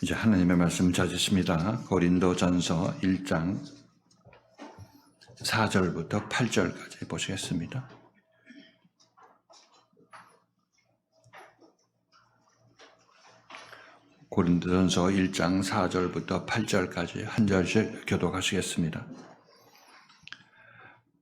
이제 하나님의 말씀 찾으십니다. 고린도전서 1장 4절부터 8절까지 보시겠습니다. 고린도전서 1장 4절부터 8절까지 한 절씩 교독하시겠습니다.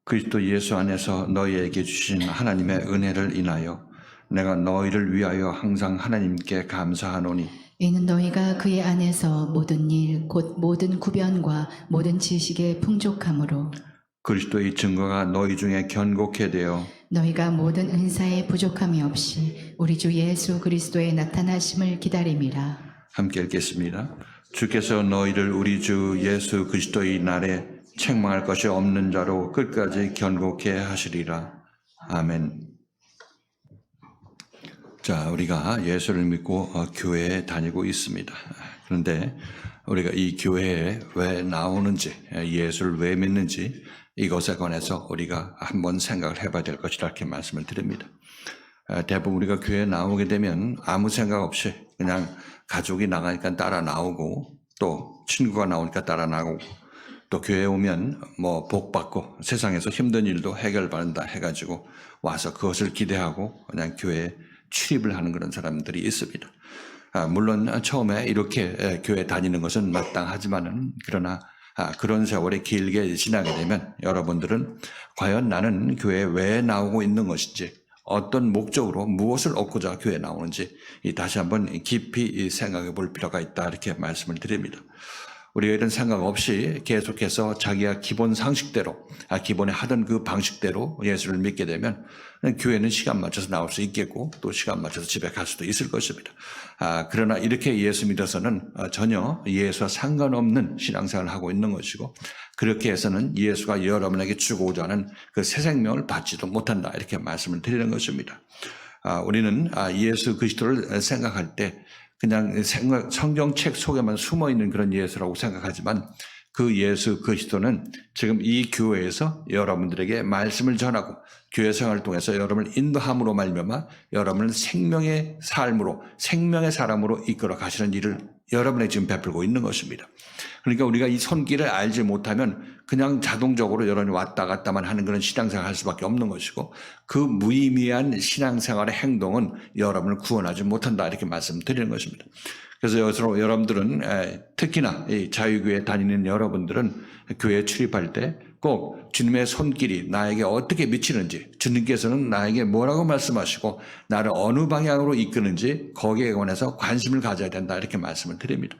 그리스도 예수 안에서 너희에게 주신 하나님의 은혜를 인하여 내가 너희를 위하여 항상 하나님께 감사하노니 이는 너희가 그의 안에서 모든 일 곧 모든 구변과 모든 지식에 풍족함으로 그리스도의 증거가 너희 중에 견고케 되어 너희가 모든 은사에 부족함이 없이 우리 주 예수 그리스도의 나타나심을 기다림이라. 함께 읽겠습니다. 주께서 너희를 우리 주 예수 그리스도의 날에 책망할 것이 없는 자로 끝까지 견고케 하시리라. 아멘. 자, 우리가 예수를 믿고 교회에 다니고 있습니다. 그런데 우리가 이 교회에 왜 나오는지, 예수를 왜 믿는지 이것에 관해서 우리가 한번 생각을 해봐야 될 것이라 이렇게 말씀을 드립니다. 대부분 우리가 교회에 나오게 되면 아무 생각 없이 그냥 가족이 나가니까 따라 나오고 또 친구가 나오니까 따라 나오고 또 교회에 오면 뭐 복 받고 세상에서 힘든 일도 해결받는다 해가지고 와서 그것을 기대하고 그냥 교회에 출입을 하는 그런 사람들이 있습니다. 물론 처음에 이렇게 교회 다니는 것은 마땅하지만은 그러나 그런 세월이 길게 지나게 되면 여러분들은 과연 나는 교회에 왜 나오고 있는 것인지 어떤 목적으로 무엇을 얻고자 교회에 나오는지 다시 한번 깊이 생각해 볼 필요가 있다 이렇게 말씀을 드립니다. 우리가 이런 생각 없이 계속해서 자기가 기본 상식대로 기본에 하던 그 방식대로 예수를 믿게 되면 교회는 시간 맞춰서 나올 수 있겠고 또 시간 맞춰서 집에 갈 수도 있을 것입니다. 그러나 이렇게 예수 믿어서는 전혀 예수와 상관없는 신앙생활을 하고 있는 것이고 그렇게 해서는 예수가 여러분에게 주고자 하는 그 새 생명을 받지도 못한다 이렇게 말씀을 드리는 것입니다. 우리는 예수 그리스도를 생각할 때 그냥 성경책 속에만 숨어있는 그런 예수라고 생각하지만 그 예수 그리스도는 지금 이 교회에서 여러분들에게 말씀을 전하고 교회 생활을 통해서 여러분을 인도함으로 말미암아 여러분을 생명의 삶으로 생명의 사람으로 이끌어 가시는 일을 여러분에게 지금 베풀고 있는 것입니다. 그러니까 우리가 이 손길을 알지 못하면 그냥 자동적으로 여러분이 왔다 갔다만 하는 그런 신앙생활을 할 수밖에 없는 것이고 그 무의미한 신앙생활의 행동은 여러분을 구원하지 못한다 이렇게 말씀드리는 것입니다. 그래서 여러분들은 특히나 이 자유교회 다니는 여러분들은 교회에 출입할 때 꼭 주님의 손길이 나에게 어떻게 미치는지 주님께서는 나에게 뭐라고 말씀하시고 나를 어느 방향으로 이끄는지 거기에 관해서 관심을 가져야 된다 이렇게 말씀을 드립니다.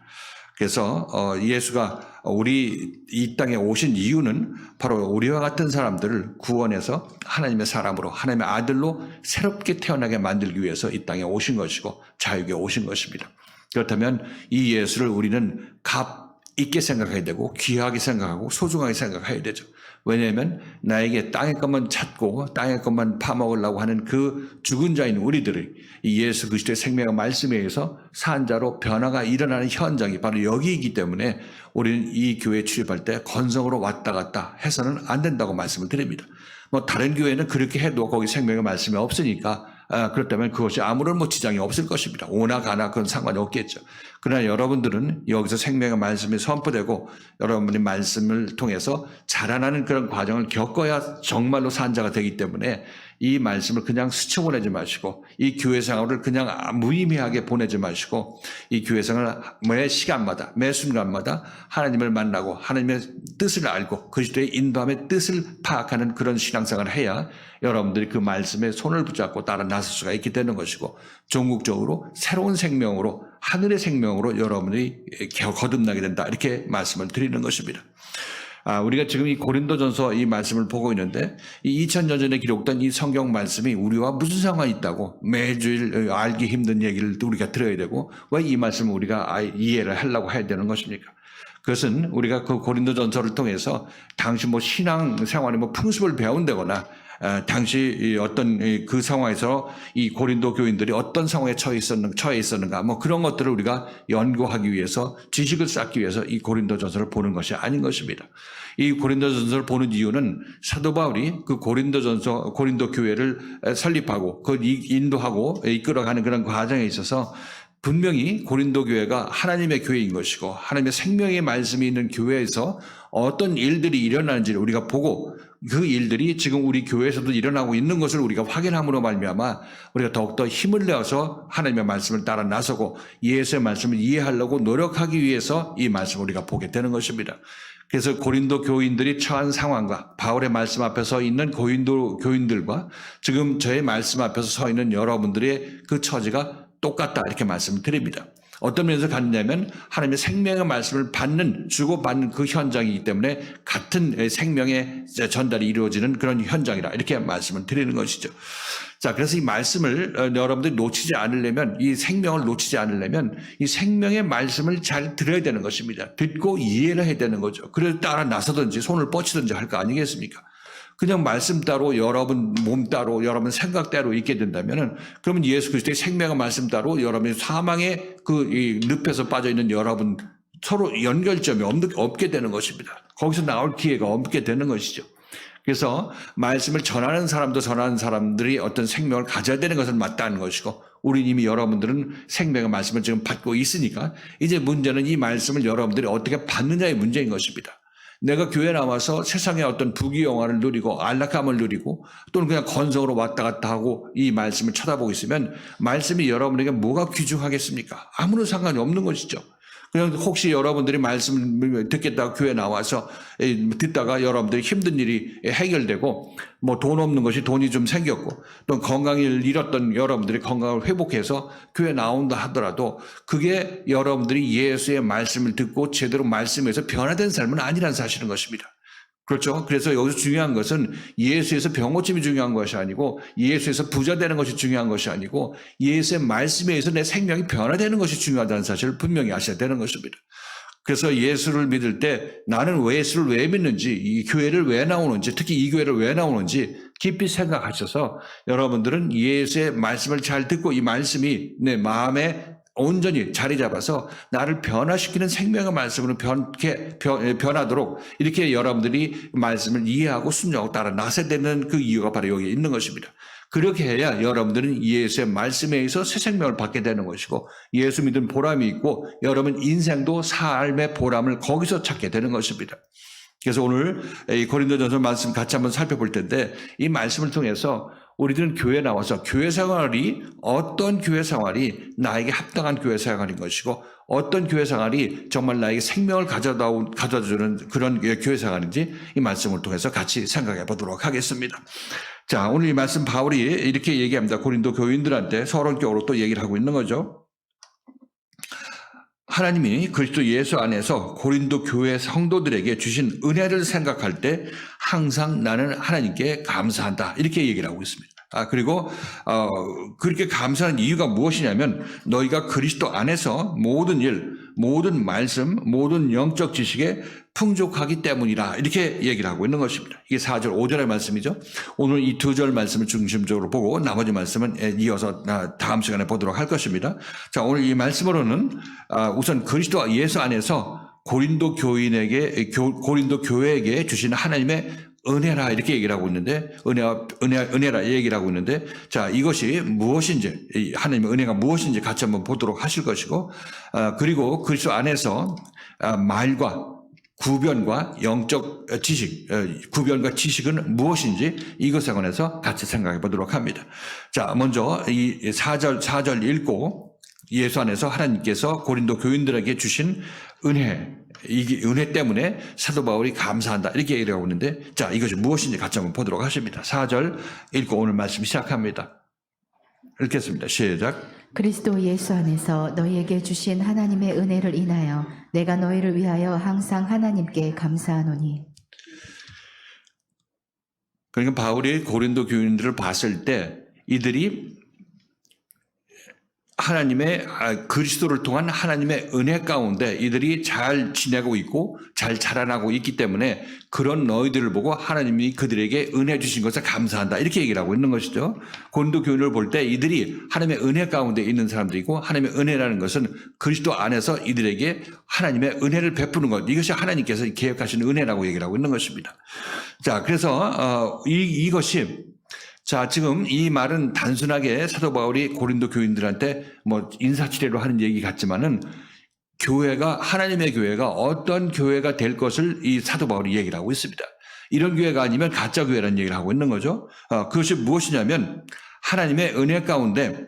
그래서 예수가 우리 이 땅에 오신 이유는 바로 우리와 같은 사람들을 구원해서 하나님의 사람으로 하나님의 아들로 새롭게 태어나게 만들기 위해서 이 땅에 오신 것이고 자유교회에 오신 것입니다. 그렇다면 이 예수를 우리는 값 있게 생각해야 되고 귀하게 생각하고 소중하게 생각해야 되죠. 왜냐하면 나에게 땅의 것만 찾고 땅의 것만 파먹으려고 하는 그 죽은 자인 우리들이 이 예수 그리스도의 생명의 말씀에 의해서 산 자로 변화가 일어나는 현장이 바로 여기이기 때문에 우리는 이 교회에 출입할 때 건성으로 왔다 갔다 해서는 안 된다고 말씀을 드립니다. 뭐 다른 교회는 그렇게 해도 거기 생명의 말씀이 없으니까 그렇다면 그것이 아무런 지장이 없을 것입니다. 오나 가나 그건 상관이 없겠죠. 그러나 여러분들은 여기서 생명의 말씀이 선포되고 여러분의 말씀을 통해서 자라나는 그런 과정을 겪어야 정말로 산자가 되기 때문에 이 말씀을 그냥 스쳐보내지 마시고 이 교회 생활을 그냥 무의미하게 보내지 마시고 이 교회 생활을 매 시간마다 매 순간마다 하나님을 만나고 하나님의 뜻을 알고 그리스도의 인도함의 뜻을 파악하는 그런 신앙생활을 해야 여러분들이 그 말씀에 손을 붙잡고 따라 나설 수가 있게 되는 것이고 종국적으로 새로운 생명으로 하늘의 생명으로 여러분이 거듭나게 된다 이렇게 말씀을 드리는 것입니다. 우리가 지금 이 고린도전서 이 말씀을 보고 있는데 이 2000년 전에 기록된 이 성경 말씀이 우리와 무슨 상관이 있다고 매주일 알기 힘든 얘기를 우리가 들어야 되고 왜 이 말씀을 우리가 이해를 하려고 해야 되는 것입니까? 그것은 우리가 그 고린도전서를 통해서 당시 신앙생활의 풍습을 배운다거나 당시 어떤 그 상황에서 이 고린도 교인들이 어떤 상황에 처해 있었는가 그런 것들을 우리가 연구하기 위해서 지식을 쌓기 위해서 이 고린도전서를 보는 것이 아닌 것입니다. 이 고린도전서를 보는 이유는 사도 바울이 그 고린도 교회를 설립하고 그 인도하고 이끌어가는 그런 과정에 있어서 분명히 고린도 교회가 하나님의 교회인 것이고 하나님의 생명의 말씀이 있는 교회에서 어떤 일들이 일어나는지를 우리가 보고 그 일들이 지금 우리 교회에서도 일어나고 있는 것을 우리가 확인함으로 말미암아 우리가 더욱더 힘을 내어서 하나님의 말씀을 따라 나서고 예수의 말씀을 이해하려고 노력하기 위해서 이 말씀을 우리가 보게 되는 것입니다. 그래서 고린도 교인들이 처한 상황과 바울의 말씀 앞에 서 있는 고린도 교인들과 지금 저의 말씀 앞에서 서 있는 여러분들의 그 처지가 똑같다 이렇게 말씀을 드립니다. 어떤 면에서 같냐면 하나님의 생명의 말씀을 주고받는 그 현장이기 때문에 같은 생명의 전달이 이루어지는 그런 현장이라 이렇게 말씀을 드리는 것이죠. 자, 그래서 이 말씀을 여러분들이 놓치지 않으려면 이 생명을 놓치지 않으려면 이 생명의 말씀을 잘 들어야 되는 것입니다. 듣고 이해를 해야 되는 거죠. 그래서 따라 나서든지 손을 뻗치든지 할 거 아니겠습니까? 그냥 말씀 따로 여러분 몸 따로 여러분 생각 따로 있게 된다면은 그러면 예수 그리스도의 생명의 말씀 따로 여러분의 사망의 이 늪에서 빠져 있는 여러분 서로 연결점이 없게 되는 것입니다. 거기서 나올 기회가 없게 되는 것이죠. 그래서 말씀을 전하는 사람도 전하는 사람들이 어떤 생명을 가져야 되는 것은 맞다는 것이고 우리 이미 여러분들은 생명의 말씀을 지금 받고 있으니까 이제 문제는 이 말씀을 여러분들이 어떻게 받느냐의 문제인 것입니다. 내가 교회 나와서 세상의 어떤 부귀영화를 누리고 안락함을 누리고 또는 그냥 건성으로 왔다 갔다 하고 이 말씀을 쳐다보고 있으면 말씀이 여러분에게 뭐가 귀중하겠습니까? 아무런 상관이 없는 것이죠. 그냥 혹시 여러분들이 말씀을 듣겠다고 교회 나와서 듣다가 여러분들이 힘든 일이 해결되고 뭐 돈 없는 것이 돈이 좀 생겼고 또 건강을 잃었던 여러분들이 건강을 회복해서 교회 나온다 하더라도 그게 여러분들이 예수의 말씀을 듣고 제대로 말씀에서 변화된 삶은 아니라는 사실인 것입니다. 그렇죠. 그래서 여기서 중요한 것은 예수에서 병고침이 중요한 것이 아니고 예수에서 부자 되는 것이 중요한 것이 아니고 예수의 말씀에 의해서 내 생명이 변화되는 것이 중요하다는 사실을 분명히 아셔야 되는 것입니다. 그래서 예수를 믿을 때 나는 예수를 왜 믿는지 이 교회를 왜 나오는지 특히 이 교회를 왜 나오는지 깊이 생각하셔서 여러분들은 예수의 말씀을 잘 듣고 이 말씀이 내 마음에 온전히 자리 잡아서 나를 변화시키는 생명의 말씀으로 변하도록 이렇게 여러분들이 말씀을 이해하고 순종하고 따라 나서야 되는 그 이유가 바로 여기에 있는 것입니다. 그렇게 해야 여러분들은 예수의 말씀에 의해서 새 생명을 받게 되는 것이고 예수 믿은 보람이 있고 여러분 인생도 삶의 보람을 거기서 찾게 되는 것입니다. 그래서 오늘 이 고린도전서 말씀 같이 한번 살펴볼 텐데 이 말씀을 통해서 우리들은 교회 나와서 교회 생활이 어떤 교회 생활이 나에게 합당한 교회 생활인 것이고 어떤 교회 생활이 정말 나에게 생명을 가져다주는 그런 교회 생활인지 이 말씀을 통해서 같이 생각해 보도록 하겠습니다. 자, 오늘 이 말씀 바울이 이렇게 얘기합니다. 고린도 교인들한테 서론격으로 또 얘기를 하고 있는 거죠. 하나님이 그리스도 예수 안에서 고린도 교회 성도들에게 주신 은혜를 생각할 때 항상 나는 하나님께 감사한다. 이렇게 얘기를 하고 있습니다. 그리고 그렇게 감사하는 이유가 무엇이냐면 너희가 그리스도 안에서 모든 일, 모든 말씀, 모든 영적 지식에 풍족하기 때문이라 이렇게 얘기를 하고 있는 것입니다. 이게 4절, 5절의 말씀이죠. 오늘 이 2절 말씀을 중심적으로 보고 나머지 말씀은 이어서 다음 시간에 보도록 할 것입니다. 자, 오늘 이 말씀으로는 우선 그리스도 예수 안에서 고린도 교회에게 주신 하나님의 은혜라 이렇게 얘기를 하고 있는데 은혜라 얘기를 하고 있는데 자 이것이 무엇인지 하나님의 은혜가 무엇인지 같이 한번 보도록 하실 것이고 그리고 그리스도 안에서 말과 구변과 영적 지식 구변과 지식은 무엇인지 이것에 관해서 같이 생각해 보도록 합니다. 자 먼저 이 4절 읽고 예수 안에서 하나님께서 고린도 교인들에게 주신 이 은혜 때문에 사도 바울이 감사한다 이렇게 얘기를 하고 있는데 자 이것이 무엇인지 같이 한번 보도록 하십니다. 4절 읽고 오늘 말씀 시작합니다. 읽겠습니다. 시작. 그리스도 예수 안에서 너희에게 주신 하나님의 은혜를 인하여 내가 너희를 위하여 항상 하나님께 감사하노니. 그러니까 바울이 고린도 교인들을 봤을 때 이들이 하나님의 그리스도를 통한 하나님의 은혜 가운데 이들이 잘 지내고 있고 잘 자라나고 있기 때문에 그런 너희들을 보고 하나님이 그들에게 은혜 주신 것에 감사한다 이렇게 얘기를 하고 있는 것이죠. 고린도 교인을 볼 때 이들이 하나님의 은혜 가운데 있는 사람들이고 하나님의 은혜라는 것은 그리스도 안에서 이들에게 하나님의 은혜를 베푸는 것 이것이 하나님께서 계획하신 은혜라고 얘기를 하고 있는 것입니다. 자 그래서 이것이 자, 지금 이 말은 단순하게 사도 바울이 고린도 교인들한테 뭐 인사치레로 하는 얘기 같지만은 교회가, 하나님의 교회가 어떤 교회가 될 것을 이 사도 바울이 얘기를 하고 있습니다. 이런 교회가 아니면 가짜 교회라는 얘기를 하고 있는 거죠. 그것이 무엇이냐면 하나님의 은혜 가운데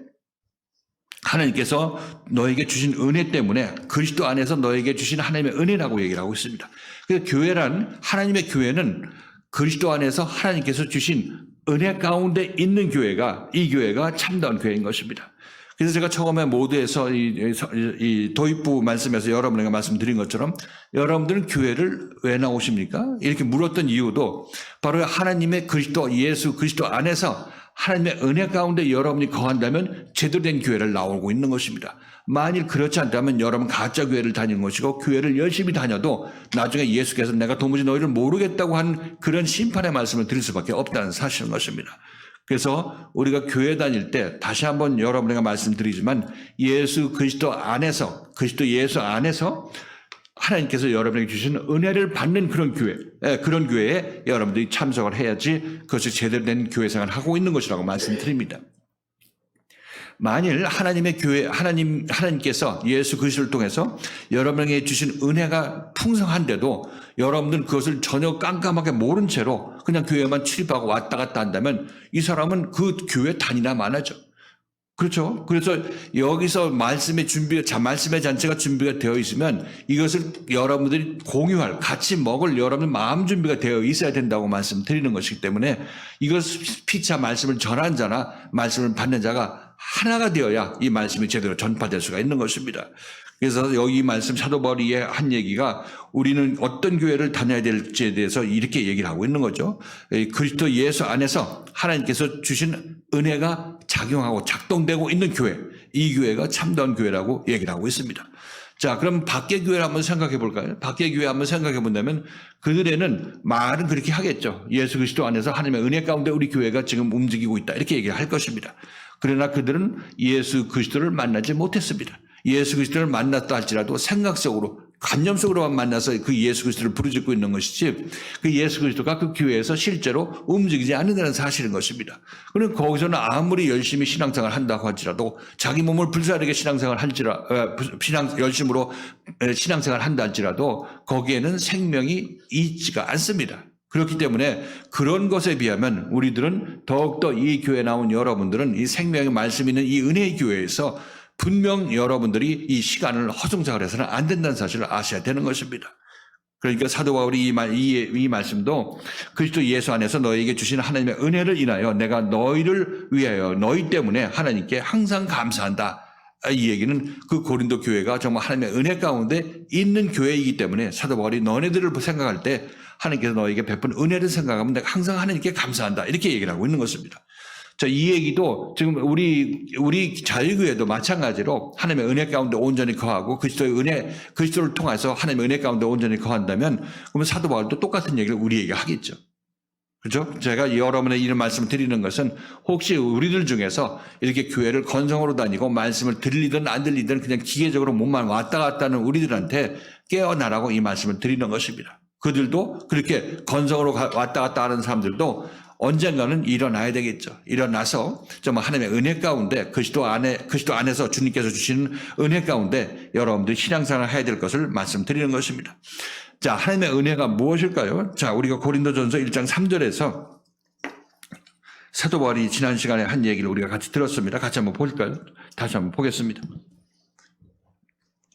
하나님께서 너에게 주신 은혜 때문에 그리스도 안에서 너에게 주신 하나님의 은혜라고 얘기를 하고 있습니다. 그래서 교회란, 하나님의 교회는 그리스도 안에서 하나님께서 주신 은혜 가운데 있는 교회가, 이 교회가 참다운 교회인 것입니다. 그래서 제가 처음에 모두에서 이 도입부 말씀에서 여러분에게 말씀드린 것처럼 여러분들은 교회를 왜 나오십니까? 이렇게 물었던 이유도 바로 하나님의 그리스도, 예수 그리스도 안에서 하나님의 은혜 가운데 여러분이 거한다면 제대로 된 교회를 나오고 있는 것입니다. 만일 그렇지 않다면 여러분 가짜 교회를 다니는 것이고 교회를 열심히 다녀도 나중에 예수께서 내가 도무지 너희를 모르겠다고 한 그런 심판의 말씀을 드릴 수밖에 없다는 사실인 것입니다. 그래서 우리가 교회 다닐 때 다시 한번 여러분에게 말씀드리지만 예수 그리스도 안에서, 그리스도 예수 안에서 하나님께서 여러분에게 주신 은혜를 받는 그런 교회, 그런 교회에 여러분들이 참석을 해야지 그것이 제대로 된 교회 생활을 하고 있는 것이라고 말씀드립니다. 만일 하나님의 교회, 하나님께서 예수 그리스도를 통해서 여러분에게 주신 은혜가 풍성한데도 여러분들은 그것을 전혀 깜깜하게 모른 채로 그냥 교회만 출입하고 왔다 갔다 한다면 이 사람은 그 교회 다니나 마나죠. 그렇죠. 그래서 여기서 말씀의 잔치가 준비가 되어 있으면 이것을 여러분들이 공유할, 같이 먹을 여러분의 마음 준비가 되어 있어야 된다고 말씀드리는 것이기 때문에 이것을 피차 말씀을 전한 자나 말씀을 받는 자가 하나가 되어야 이 말씀이 제대로 전파될 수가 있는 것입니다. 그래서 여기 말씀 사도 바울이 한 얘기가 우리는 어떤 교회를 다녀야 될지에 대해서 이렇게 얘기를 하고 있는 거죠. 그리스도 예수 안에서 하나님께서 주신 은혜가 작용하고 작동되고 있는 교회, 이 교회가 참다운 교회라고 얘기를 하고 있습니다. 자, 그럼 밖의 교회를 한번 생각해 볼까요? 밖의 교회 한번 생각해 본다면 그들에는 말은 그렇게 하겠죠. 예수 그리스도 안에서 하나님의 은혜 가운데 우리 교회가 지금 움직이고 있다. 이렇게 얘기를 할 것입니다. 그러나 그들은 예수 그리스도를 만나지 못했습니다. 예수 그리스도를 만났다 할지라도 생각적으로, 관념적으로만 만나서 그 예수 그리스도를 부르짖고 있는 것이지 그 예수 그리스도가 그 교회에서 실제로 움직이지 않는다는 사실인 것입니다. 그럼 거기서는 아무리 열심히 신앙생활을 한다고 할지라도 자기 몸을 불사르게 열심으로 신앙생활을 한다 할지라도 거기에는 생명이 있지가 않습니다. 그렇기 때문에 그런 것에 비하면 우리들은 더욱더 이 교회에 나온 여러분들은 이 생명의 말씀 있는 이 은혜의 교회에서 분명 여러분들이 이 시간을 허송장을 해서는 안 된다는 사실을 아셔야 되는 것입니다. 그러니까 사도 바울이 이 말씀도 그리스도 예수 안에서 너희에게 주신 하나님의 은혜를 인하여 내가 너희를 위하여 너희 때문에 하나님께 항상 감사한다. 이 얘기는 그 고린도 교회가 정말 하나님의 은혜 가운데 있는 교회이기 때문에 사도 바울이 너네들을 생각할 때 하나님께서 너에게 베푼 은혜를 생각하면 내가 항상 하나님께 감사한다. 이렇게 얘기를 하고 있는 것입니다. 자, 이 얘기도 지금 우리 자유교회도 마찬가지로 하나님의 은혜 가운데 온전히 거하고 그리스도를 통해서 하나님의 은혜 가운데 온전히 거한다면 그러면 사도 바울도 똑같은 얘기를 우리에게 하겠죠. 그렇죠? 제가 여러분의 이런 말씀을 드리는 것은 혹시 우리들 중에서 이렇게 교회를 건성으로 다니고 말씀을 들리든 안 들리든 그냥 기계적으로 몸만 왔다 갔다 하는 우리들한테 깨어나라고 이 말씀을 드리는 것입니다. 그들도 그렇게 건성으로 왔다 갔다 하는 사람들도 언젠가는 일어나야 되겠죠. 일어나서 정말 하나님의 은혜 가운데 그리스도 안에서 주님께서 주시는 은혜 가운데 여러분들이 신앙생활을 해야 될 것을 말씀드리는 것입니다. 자, 하나님의 은혜가 무엇일까요? 자, 우리가 고린도전서 1장 3절에서 사도 바울이 지난 시간에 한 얘기를 우리가 같이 들었습니다. 같이 한번 볼까요? 다시 한번 보겠습니다.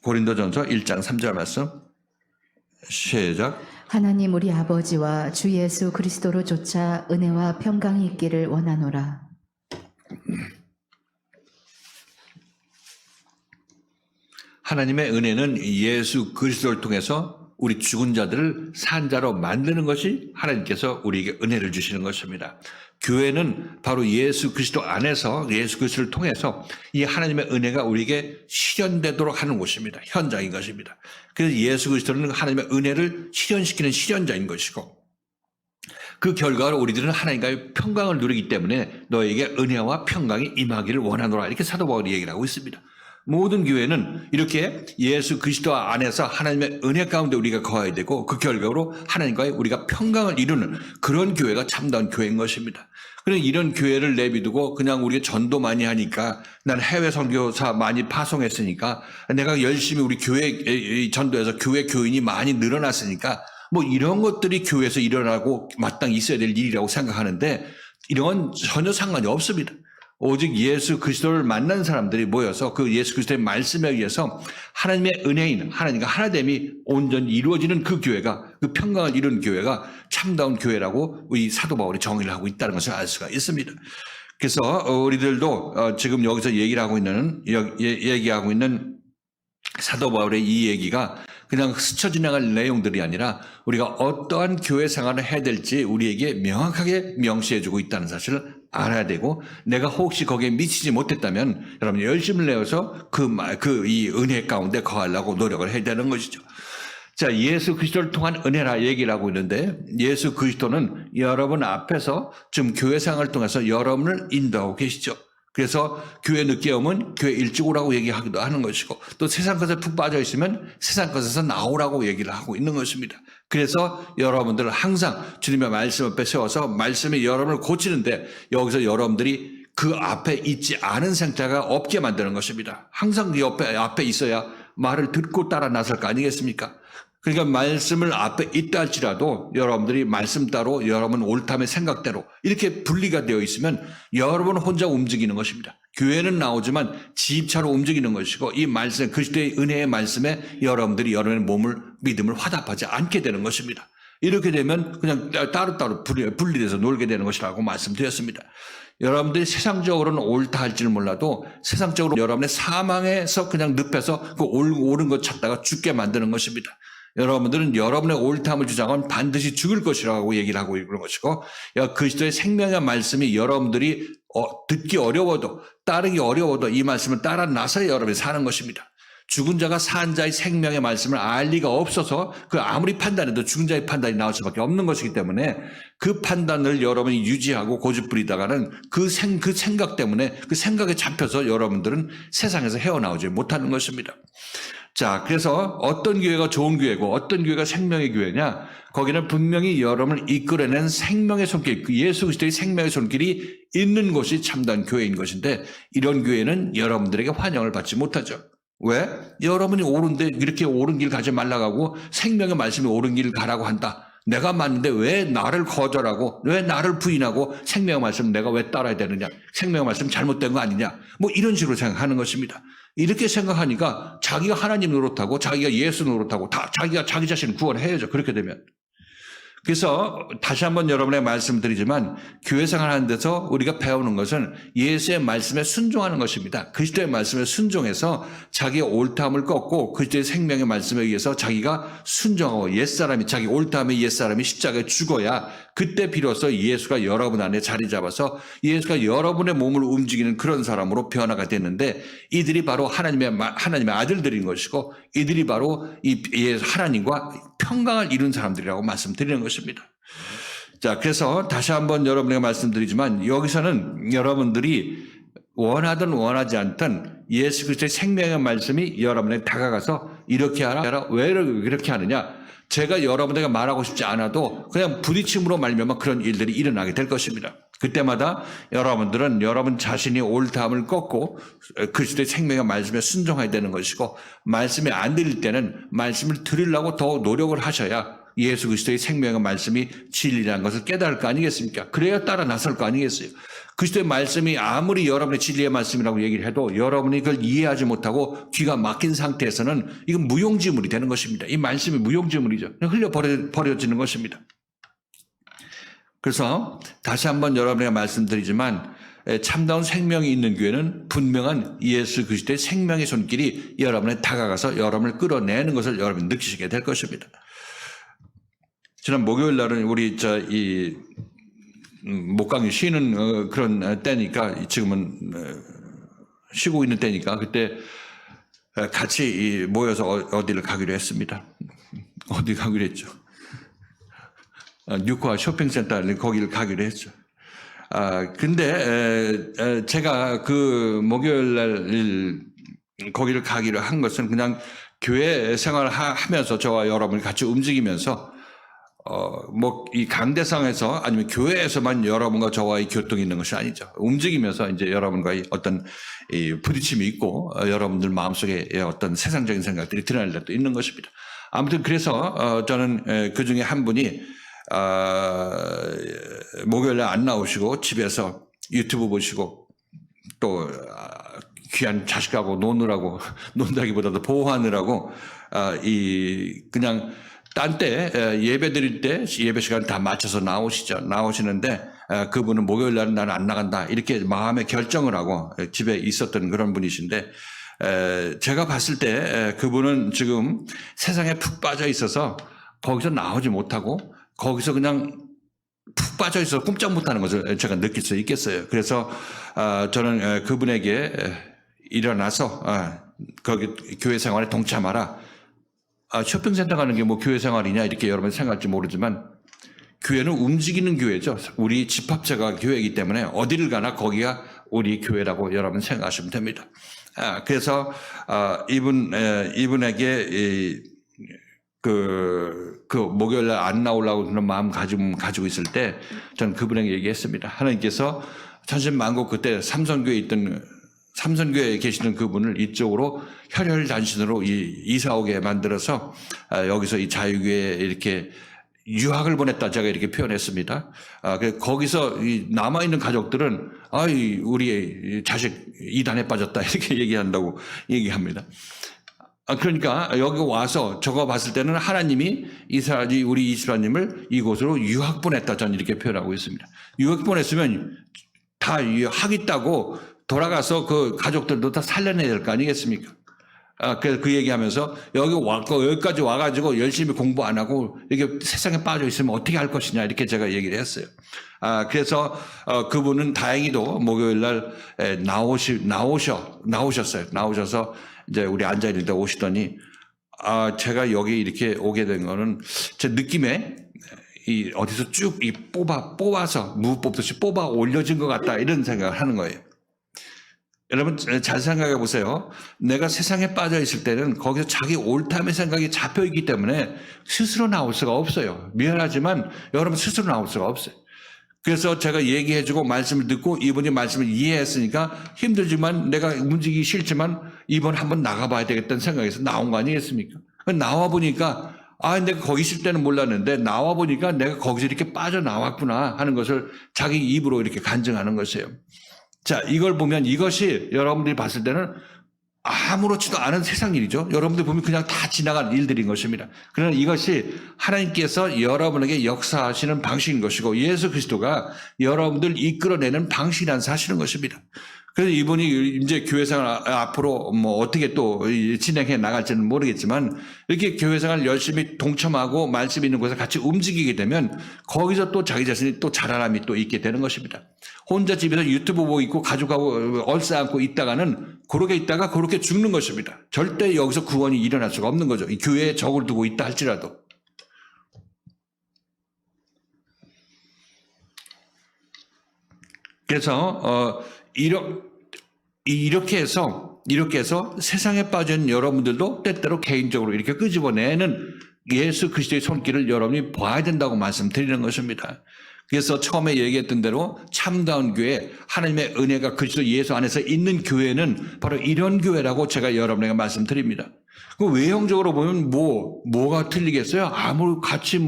고린도전서 1장 3절 말씀 시작. 하나님 우리 아버지와 주 예수 그리스도로 조차 은혜와 평강이 있기를 원하노라. 하나님의 은혜는 예수 그리스도를 통해서 우리 죽은 자들을 산 자로 만드는 것이 하나님께서 우리에게 은혜를 주시는 것입니다. 교회는 바로 예수 그리스도 안에서 예수 그리스도를 통해서 이 하나님의 은혜가 우리에게 실현되도록 하는 곳입니다. 현장인 것입니다. 그래서 예수 그리스도는 하나님의 은혜를 실현시키는 실현자인 것이고 그 결과로 우리들은 하나님과의 평강을 누리기 때문에 너에게 은혜와 평강이 임하기를 원하노라 이렇게 사도 바울이 얘기를 하고 있습니다. 모든 교회는 이렇게 예수 그리스도 안에서 하나님의 은혜 가운데 우리가 거해야 되고 그 결과로 하나님과의 우리가 평강을 이루는 그런 교회가 참다운 교회인 것입니다. 그런데 이런 교회를 내비두고 그냥 우리가 전도 많이 하니까 난 해외 선교사 많이 파송했으니까 내가 열심히 우리 교회 전도해서 교회 교인이 많이 늘어났으니까 뭐 이런 것들이 교회에서 일어나고 마땅히 있어야 될 일이라고 생각하는데 이런 전혀 상관이 없습니다. 오직 예수 그리스도를 만난 사람들이 모여서 그 예수 그리스도의 말씀에 의해서 하나님의 은혜인 하나님과 하나됨이 온전히 이루어지는 그 교회가 그 평강을 이루는 교회가 참다운 교회라고 우리 사도 바울이 정의를 하고 있다는 것을 알 수가 있습니다. 그래서 우리들도 지금 여기서 얘기하고 있는 사도 바울의 이 얘기가 그냥 스쳐 지나갈 내용들이 아니라 우리가 어떠한 교회 생활을 해야 될지 우리에게 명확하게 명시해주고 있다는 사실을 알아야 되고 내가 혹시 거기에 미치지 못했다면 여러분 열심을 내어서 이 은혜 가운데 거하려고 노력을 해야 되는 것이죠. 자, 예수 그리스도를 통한 은혜라 얘기를 하고 있는데 예수 그리스도는 여러분 앞에서 지금 교회 생활을 통해서 여러분을 인도하고 계시죠. 그래서 교회 늦게 오면 교회 일찍 오라고 얘기하기도 하는 것이고 또 세상 것에 푹 빠져 있으면 세상 것에서 나오라고 얘기를 하고 있는 것입니다. 그래서 여러분들은 항상 주님의 말씀 앞에 세워서 말씀이 여러분을 고치는데 여기서 여러분들이 그 앞에 있지 않은 상태가 없게 만드는 것입니다. 항상 그 앞에 있어야 말을 듣고 따라 나설 거 아니겠습니까? 그러니까 말씀을 앞에 있다 할지라도 여러분들이 말씀 따로 여러분 옳다의 생각대로 이렇게 분리가 되어 있으면 여러분 혼자 움직이는 것입니다. 교회는 나오지만 지입차로 움직이는 것이고 이 말씀 그리스도의 은혜의 말씀에 여러분들이 여러분의 몸을 믿음을 화답하지 않게 되는 것입니다. 이렇게 되면 그냥 따로따로 분리돼서 놀게 되는 것이라고 말씀드렸습니다. 여러분들이 세상적으로는 옳다 할지는 몰라도 세상적으로 여러분의 사망에서 그냥 늪에서 그 옳은 것 찾다가 죽게 만드는 것입니다. 여러분들은 여러분의 옳다함을 주장하면 반드시 죽을 것이라고 얘기를 하고 있는 것이고 그리스도의 생명의 말씀이 여러분들이 듣기 어려워도 따르기 어려워도 이 말씀을 따라 나서야 여러분이 사는 것입니다. 죽은 자가 산 자의 생명의 말씀을 알 리가 없어서 그 아무리 판단해도 죽은 자의 판단이 나올 수밖에 없는 것이기 때문에 그 판단을 여러분이 유지하고 고집부리다가는 그 생각 때문에 그 생각에 잡혀서 여러분들은 세상에서 헤어나오지 못하는 것입니다. 자, 그래서 어떤 교회가 좋은 교회고 어떤 교회가 생명의 교회냐? 거기는 분명히 여러분을 이끌어낸 생명의 손길, 그 예수 그리스도의 생명의 손길이 있는 곳이 참다운 교회인 것인데 이런 교회는 여러분들에게 환영을 받지 못하죠. 왜? 여러분이 옳은데 이렇게 옳은 길 가지 말라고 하고 생명의 말씀이 옳은 길을 가라고 한다. 내가 맞는데 왜 나를 거절하고 왜 나를 부인하고 생명의 말씀 내가 왜 따라야 되느냐? 생명의 말씀 잘못된 거 아니냐? 뭐 이런 식으로 생각하는 것입니다. 이렇게 생각하니까 자기가 하나님 노릇하고 자기가 예수 노릇하고 다 자기가 자기 자신을 구원해야죠. 그렇게 되면. 그래서 다시 한번 여러분의 말씀드리지만 교회 생활하는 데서 우리가 배우는 것은 예수의 말씀에 순종하는 것입니다. 그리스도의 말씀에 순종해서 자기의 옳다함을 꺾고 그리스도의 생명의 말씀에 의해서 자기가 순종하고 옛사람이 자기 옳다함의 옛사람이 십자가에 죽어야 그때 비로소 예수가 여러분 안에 자리 잡아서 예수가 여러분의 몸을 움직이는 그런 사람으로 변화가 됐는데 이들이 바로 하나님의 아들들인 것이고 이들이 바로 이 하나님과 평강을 이룬 사람들이라고 말씀드리는 것입니다. 자, 그래서 다시 한번 여러분에게 말씀드리지만 여기서는 여러분들이 원하든 원하지 않든 예수 그리스도의 생명의 말씀이 여러분에게 다가가서 이렇게 하라, 왜 이렇게 하느냐? 제가 여러분에게 말하고 싶지 않아도 그냥 부딪힘으로 말미암아 그런 일들이 일어나게 될 것입니다. 그때마다 여러분들은 여러분 자신이 옳다함을 꺾고 그리스도의 생명의 말씀에 순종해야 되는 것이고 말씀이 안 들릴 때는 말씀을 들으려고 더 노력을 하셔야 예수 그리스도의 생명의 말씀이 진리라는 것을 깨달을 거 아니겠습니까? 그래야 따라 나설 거 아니겠어요? 그리스도의 말씀이 아무리 여러분의 진리의 말씀이라고 얘기를 해도 여러분이 그걸 이해하지 못하고 귀가 막힌 상태에서는 이건 무용지물이 되는 것입니다. 이 말씀이 무용지물이죠. 흘려버려지는 것입니다. 그래서 다시 한번 여러분에게 말씀드리지만 참다운 생명이 있는 교회는 분명한 예수 그리스도의 생명의 손길이 여러분에 다가가서 여러분을 끌어내는 것을 여러분이 느끼시게 될 것입니다. 지난 목요일 날은 우리 목강이 쉬는 그런 때니까 지금은 쉬고 있는 때니까 그때 같이 모여서 어디를 가기로 했습니다. 어디 가기로 했죠? 뉴코아 쇼핑센터 거기를 가기로 했죠. 근데 제가 그 목요일 날 거기를 가기로 한 것은 그냥 교회 생활을 하면서 저와 여러분이 같이 움직이면서 뭐 이 강대상에서 아니면 교회에서만 여러분과 저와의 교통이 있는 것이 아니죠. 움직이면서 이제 여러분과의 어떤 이 부딪힘이 있고 여러분들 마음속에 어떤 세상적인 생각들이 드러날 때도 있는 것입니다. 아무튼 그래서 저는 그 중에 한 분이 목요일에 안 나오시고 집에서 유튜브 보시고 또 귀한 자식하고 노느라고 논다기보다도 보호하느라고 그냥 딴 때 예배 드릴 때 예배 시간 다 맞춰서 나오시는데 그분은 목요일 날은 나는 안 나간다 이렇게 마음의 결정을 하고 집에 있었던 그런 분이신데 제가 봤을 때 그분은 지금 세상에 푹 빠져 있어서 거기서 나오지 못하고 거기서 그냥 푹 빠져 있어서 꼼짝 못하는 것을 제가 느낄 수 있겠어요. 그래서 저는 그분에게 일어나서 거기 교회 생활에 동참하라. 쇼핑센터 가는 게 뭐 교회 생활이냐 이렇게 여러분이 생각할지 모르지만 교회는 움직이는 교회죠. 우리 집합체가 교회이기 때문에 어디를 가나 거기가 우리 교회라고 여러분 생각하시면 됩니다. 그래서 이분에게 그 목요일날 안 나오려고 그런 마음 가지고 있을 때 저는 그분에게 얘기했습니다. 하나님께서 천신만고 그때 삼선교회에 계시는 그분을 이쪽으로 혈혈단신으로 이사 오게 만들어서 여기서 이 자유교회에 이렇게 유학을 보냈다 제가 이렇게 표현했습니다. 거기서 남아있는 가족들은 우리 자식 이단에 빠졌다 이렇게 얘기한다고 얘기합니다. 그러니까 여기 와서 저거 봤을 때는 하나님이 우리 이스라엘님을 이곳으로 유학 보냈다 저는 이렇게 표현하고 있습니다. 유학 보냈으면 다 하겠다고 돌아가서 그 가족들도 다 살려내야 될 거 아니겠습니까? 그래서 그 얘기하면서 여기까지 와가지고 열심히 공부 안 하고 이렇게 세상에 빠져 있으면 어떻게 할 것이냐 이렇게 제가 얘기를 했어요. 그래서 그분은 다행히도 목요일 날 나오셨어요. 나오셔서 이제 우리 앉아 있는 데 오시더니 제가 여기 이렇게 오게 된 거는 제 느낌에 어디서 쭉 뽑아서 무 뽑듯이 뽑아 올려진 것 같다 이런 생각을 하는 거예요. 여러분 잘 생각해 보세요. 내가 세상에 빠져 있을 때는 거기서 자기 옳다의 생각이 잡혀 있기 때문에 스스로 나올 수가 없어요. 미안하지만 여러분 스스로 나올 수가 없어요. 그래서 제가 얘기해주고 말씀을 듣고 이분이 말씀을 이해했으니까 힘들지만 내가 움직이기 싫지만 이번 한번 나가봐야 되겠다는 생각에서 나온 거 아니겠습니까? 나와 보니까 내가 거기 있을 때는 몰랐는데 나와 보니까 내가 거기서 이렇게 빠져나왔구나 하는 것을 자기 입으로 이렇게 간증하는 것이에요. 자, 이걸 보면 이것이 여러분들이 봤을 때는 아무렇지도 않은 세상 일이죠. 여러분들 보면 그냥 다 지나간 일들인 것입니다. 그러나 이것이 하나님께서 여러분에게 역사하시는 방식인 것이고 예수 그리스도가 여러분들 이끌어내는 방식이라는 사실인 것입니다. 그래서 이분이 이제 교회생활 앞으로 뭐 어떻게 또 진행해 나갈지는 모르겠지만 이렇게 교회생활 열심히 동참하고 말씀 있는 곳에 같이 움직이게 되면 거기서 또 자기 자신이 또 자라남이 또 있게 되는 것입니다. 혼자 집에서 유튜브 보고 있고 가족하고 얼싸안고 있다가는 그렇게 있다가 그렇게 죽는 것입니다. 절대 여기서 구원이 일어날 수가 없는 거죠. 이 교회에 적을 두고 있다 할지라도. 그래서 이렇게 해서 세상에 빠진 여러분들도 때때로 개인적으로 이렇게 끄집어내는 예수 그리스도의 손길을 여러분이 봐야 된다고 말씀드리는 것입니다. 그래서 처음에 얘기했던 대로 참다운 교회, 하나님의 은혜가 그리스도 예수 안에서 있는 교회는 바로 이런 교회라고 제가 여러분에게 말씀드립니다. 그 외형적으로 보면 뭐가 틀리겠어요? 같이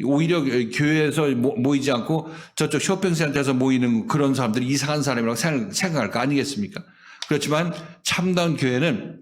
오히려 교회에서 모이지 않고 저쪽 쇼핑센터에서 모이는 그런 사람들이 이상한 사람이라고 생각할 거 아니겠습니까? 그렇지만 참다운 교회는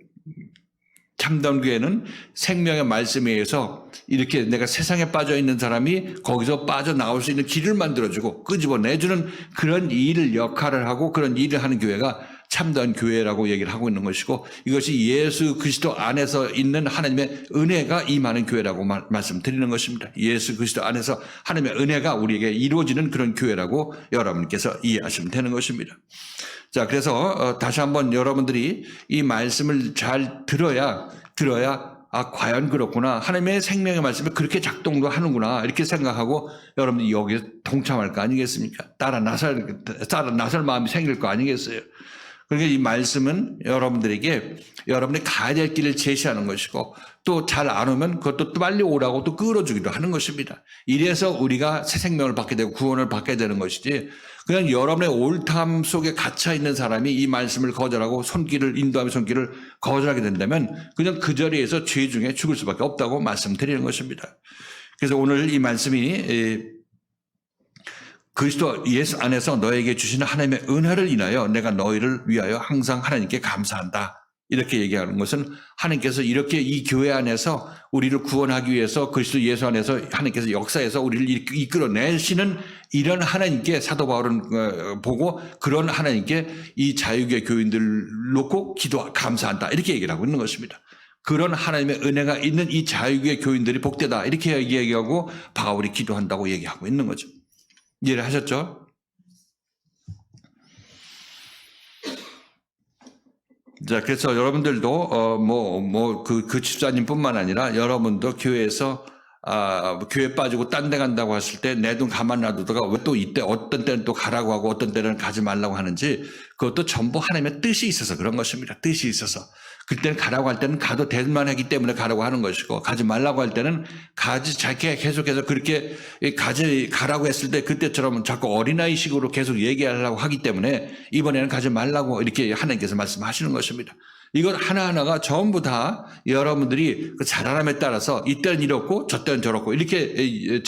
생명의 말씀에 의해서 이렇게 내가 세상에 빠져 있는 사람이 거기서 빠져나올 수 있는 길을 만들어주고 끄집어내주는 그런 역할을 하고 그런 일을 하는 교회가 참다운 교회라고 얘기를 하고 있는 것이고 이것이 예수 그리스도 안에서 있는 하나님의 은혜가 임하는 교회라고 말씀드리는 것입니다. 예수 그리스도 안에서 하나님의 은혜가 우리에게 이루어지는 그런 교회라고 여러분께서 이해하시면 되는 것입니다. 자, 그래서 다시 한번 여러분들이 이 말씀을 잘 들어야 과연 그렇구나. 하나님의 생명의 말씀이 그렇게 작동도 하는구나. 이렇게 생각하고 여러분들이 여기에 동참할 거 아니겠습니까? 따라 나설 마음이 생길 거 아니겠어요? 그러니까 이 말씀은 여러분들에게 여러분이 가야 될 길을 제시하는 것이고 또 잘 안 오면 그것도 또 빨리 오라고 또 끌어주기도 하는 것입니다. 이래서 우리가 새 생명을 받게 되고 구원을 받게 되는 것이지 그냥 여러분의 올탐 속에 갇혀 있는 사람이 이 말씀을 거절하고 인도하며 손길을 거절하게 된다면 그냥 그 자리에서 죄 중에 죽을 수밖에 없다고 말씀드리는 것입니다. 그래서 오늘 이 말씀이 그리스도 예수 안에서 너에게 주시는 하나님의 은혜를 인하여 내가 너희를 위하여 항상 하나님께 감사한다. 이렇게 얘기하는 것은 하나님께서 이렇게 이 교회 안에서 우리를 구원하기 위해서 그리스도 예수 안에서 하나님께서 역사에서 우리를 이끌어내시는 이런 하나님께 사도 바울은 보고 그런 하나님께 이 자유교회 교인들을 놓고 감사한다. 이렇게 얘기를 하고 있는 것입니다. 그런 하나님의 은혜가 있는 이 자유교회 교인들이 복되다. 이렇게 얘기하고 바울이 기도한다고 얘기하고 있는 거죠. 이해를 하셨죠? 자, 그래서 여러분들도, 그 집사님뿐만 아니라 여러분도 교회에서, 교회 빠지고 딴 데 간다고 했을 때 내 돈 가만 놔두다가 왜 또 이때 어떤 때는 또 가라고 하고 어떤 때는 가지 말라고 하는지 그것도 전부 하나님의 뜻이 있어서 그런 것입니다. 뜻이 있어서. 그때는 가라고 할 때는 가도 될만하기 때문에 가라고 하는 것이고 가지 말라고 할 때는 계속해서 그렇게 가라고 했을 때 그때처럼 자꾸 어린아이식으로 계속 얘기하려고 하기 때문에 이번에는 가지 말라고 이렇게 하나님께서 말씀하시는 것입니다. 이것 하나하나가 전부 다 여러분들이 그 자라남에 따라서 이때는 이렇고 저때는 저렇고 이렇게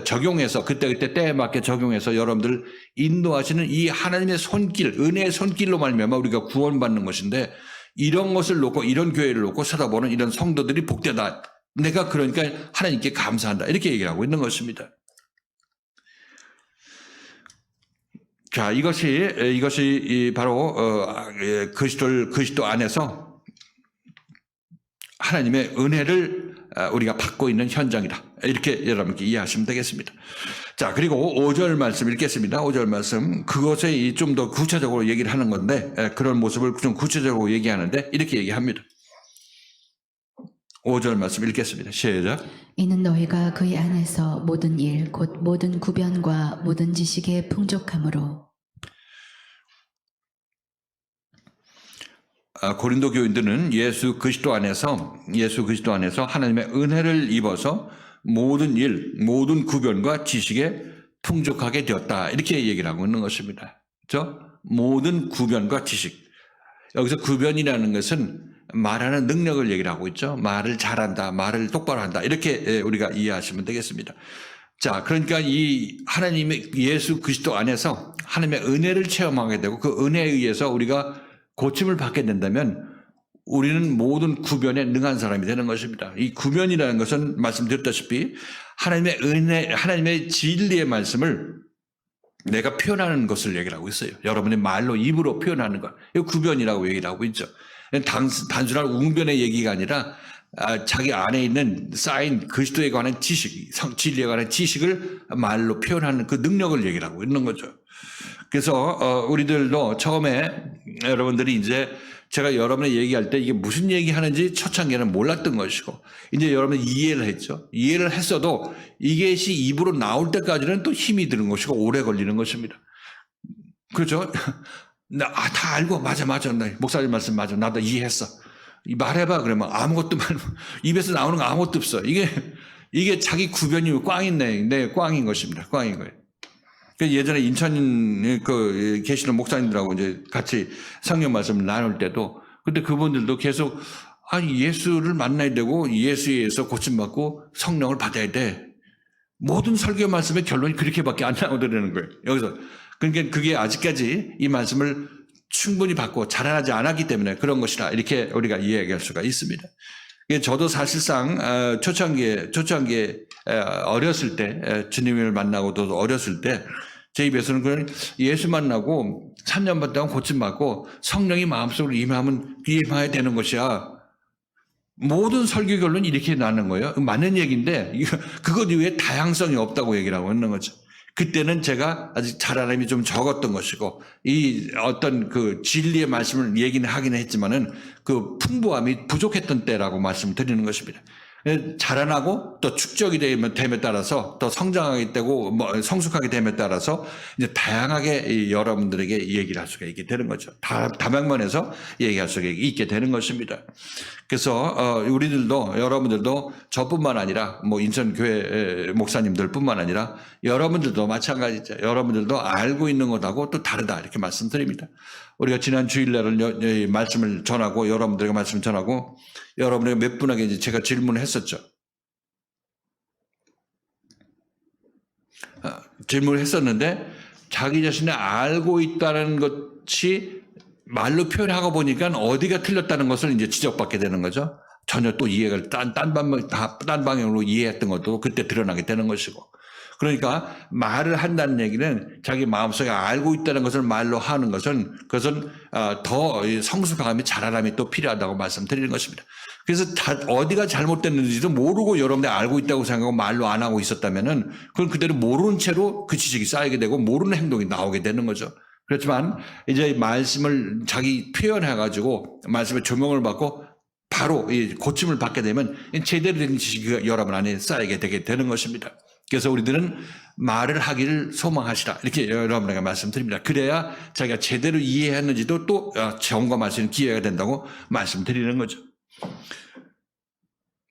적용해서 그때 때에 맞게 적용해서 여러분들 인도하시는 이 하나님의 손길, 은혜의 손길로 말미암아 우리가 구원받는 것인데 이런 것을 놓고 이런 교회를 놓고 쳐다보는 이런 성도들이 복되다. 내가 그러니까 하나님께 감사한다. 이렇게 얘기를 하고 있는 것입니다. 자, 이것이 바로 그리스도 안에서 하나님의 은혜를 우리가 받고 있는 현장이다. 이렇게 여러분께 이해하시면 되겠습니다. 자, 그리고 5절 말씀 읽겠습니다. 5절 말씀. 그것에 좀 더 구체적으로 얘기를 하는 건데, 그런 모습을 좀 구체적으로 얘기하는데, 이렇게 얘기합니다. 5절 말씀 읽겠습니다. 시작. 이는 너희가 그의 안에서 모든 일, 곧 모든 구변과 모든 지식에 풍족함으로. 고린도 교인들은 예수 그리스도 안에서 하나님의 은혜를 입어서 모든 일, 모든 구변과 지식에 풍족하게 되었다. 이렇게 얘기를 하고 있는 것입니다. 그렇죠? 모든 구변과 지식. 여기서 구변이라는 것은 말하는 능력을 얘기를 하고 있죠. 말을 잘한다, 말을 똑바로 한다. 이렇게 우리가 이해하시면 되겠습니다. 자, 그러니까 이 하나님의 예수 그리스도 안에서 하나님의 은혜를 체험하게 되고 그 은혜에 의해서 우리가 고침을 받게 된다면 우리는 모든 구변에 능한 사람이 되는 것입니다. 이 구변이라는 것은 말씀드렸다시피 하나님의 은혜, 하나님의 진리의 말씀을 내가 표현하는 것을 얘기를 하고 있어요. 여러분의 말로 입으로 표현하는 것. 이 구변이라고 얘기를 하고 있죠. 단순한 웅변의 얘기가 아니라 자기 안에 있는 쌓인 그리스도에 관한 지식, 진리에 관한 지식을 말로 표현하는 그 능력을 얘기를 하고 있는 거죠. 그래서 우리들도 처음에 여러분들이 이제 제가 여러분이 얘기할 때 이게 무슨 얘기하는지 초창기에는 몰랐던 것이고 이제 여러분이 이해를 했죠. 이해를 했어도 이것이 입으로 나올 때까지는 또 힘이 드는 것이고 오래 걸리는 것입니다. 그렇죠? 다 알고 맞아 목사님 말씀 맞아 나도 이해했어. 말해봐 그러면 아무것도 입에서 나오는 거 아무것도 없어. 이게 자기 구변이 꽝인 것입니다. 꽝인 거예요. 예전에 인천 계시는 목사님들하고 이제 같이 성경 말씀을 나눌 때도 근데 그분들도 계속 예수를 만나야 되고 예수에 의해서 고침받고 성령을 받아야 돼. 모든 설교 말씀의 결론이 그렇게밖에 안 나오더라는 거예요. 여기서 그러니까 그게 아직까지 이 말씀을 충분히 받고 자라나지 않았기 때문에 그런 것이다. 이렇게 우리가 이해할 수가 있습니다. 저도 사실상 초창기에 어렸을 때 주님을 만나고도 어렸을 때 제 입에서는 그냥 예수 만나고 3년 받다가 고침받고 성령이 마음속으로 임해야 되는 것이야. 모든 설교 결론이 이렇게 나는 거예요. 맞는 얘기인데 그것 이외에 다양성이 없다고 얘기를 하고 있는 거죠. 그때는 제가 아직 자라남이 좀 적었던 것이고 이 어떤 그 진리의 말씀을 얘기는 하긴 했지만은 그 풍부함이 부족했던 때라고 말씀을 드리는 것입니다. 자라나고 또 축적이 됨에 따라서 또 성장하게 되고 성숙하게 됨에 따라서 이제 다양하게 여러분들에게 얘기를 할 수가 있게 되는 거죠. 다방면에서 얘기할 수가 있게 되는 것입니다. 그래서 우리들도 여러분들도 저뿐만 아니라 인천교회 목사님들뿐만 아니라 여러분들도 마찬가지죠. 여러분들도 알고 있는 것하고 또 다르다 이렇게 말씀드립니다. 우리가 지난 주일날은 말씀을 전하고 여러분들에게 말씀을 전하고 여러분에게 몇 분에게 이제 제가 질문을 했었죠. 질문을 했었는데 자기 자신이 알고 있다는 것이 말로 표현하고 보니까 어디가 틀렸다는 것을 이제 지적받게 되는 거죠. 전혀 또 이해가 딴 방향으로 이해했던 것도 그때 드러나게 되는 것이고. 그러니까 말을 한다는 얘기는 자기 마음속에 알고 있다는 것을 말로 하는 것은 그것은 더 성숙함이 자라남이 또 필요하다고 말씀드리는 것입니다. 그래서 어디가 잘못됐는지도 모르고 여러분들이 알고 있다고 생각하고 말로 안 하고 있었다면은 그건 그대로 모르는 채로 그 지식이 쌓이게 되고 모르는 행동이 나오게 되는 거죠. 그렇지만 이제 말씀을 자기 표현해가지고 말씀에 조명을 받고 바로 고침을 받게 되면 제대로 된 지식이 여러분 안에 쌓이게 되게 되는 것입니다. 그래서 우리들은 말을 하기를 소망하시라 이렇게 여러분에게 말씀드립니다. 그래야 자기가 제대로 이해했는지도 또 점검할 수 있는 기회가 된다고 말씀드리는 거죠.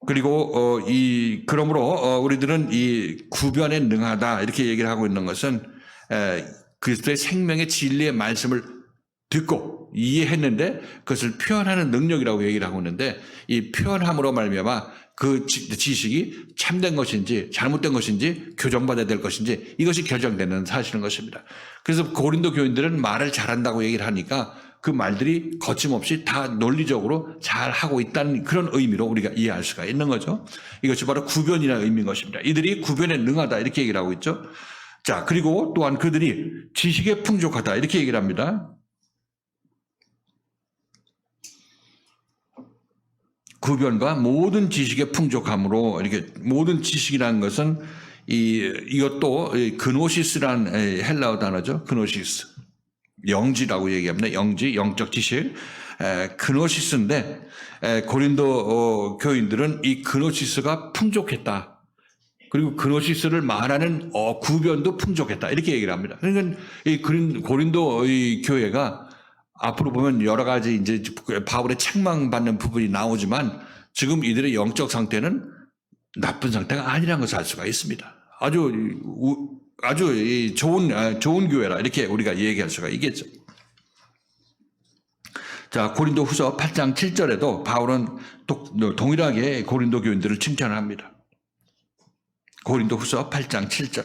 그리고 그러므로 우리들은 이 구변에 능하다 이렇게 얘기를 하고 있는 것은 그리스도의 생명의 진리의 말씀을 듣고 이해했는데 그것을 표현하는 능력이라고 얘기를 하고 있는데 이 표현함으로 말미암아 그 지식이 참된 것인지 잘못된 것인지 교정받아야 될 것인지 이것이 결정되는 사실인 것입니다. 그래서 고린도 교인들은 말을 잘한다고 얘기를 하니까 그 말들이 거침없이 다 논리적으로 잘 하고 있다는 그런 의미로 우리가 이해할 수가 있는 거죠. 이것이 바로 구변이라는 의미인 것입니다. 이들이 구변에 능하다 이렇게 얘기를 하고 있죠. 자, 그리고 또한 그들이 지식에 풍족하다 이렇게 얘기를 합니다. 구변과 모든 지식의 풍족함으로 이렇게 모든 지식이라는 것은 이것도 그노시스라는 헬라어 단어죠. 그노시스. 영지라고 얘기합니다. 영지, 영적 지식. 그노시스인데 고린도 교인들은 이 그노시스가 풍족했다. 그리고 그노시스를 말하는 구변도 풍족했다. 이렇게 얘기를 합니다. 그러니까 이 고린도 이 교회가 앞으로 보면 여러 가지 이제 바울의 책망받는 부분이 나오지만 지금 이들의 영적 상태는 나쁜 상태가 아니라는 것을 알 수가 있습니다. 아주 좋은 교회라 이렇게 우리가 얘기할 수가 있겠죠. 자, 고린도 후서 8장 7절에도 바울은 동일하게 고린도 교인들을 칭찬합니다. 고린도 후서 8장 7절.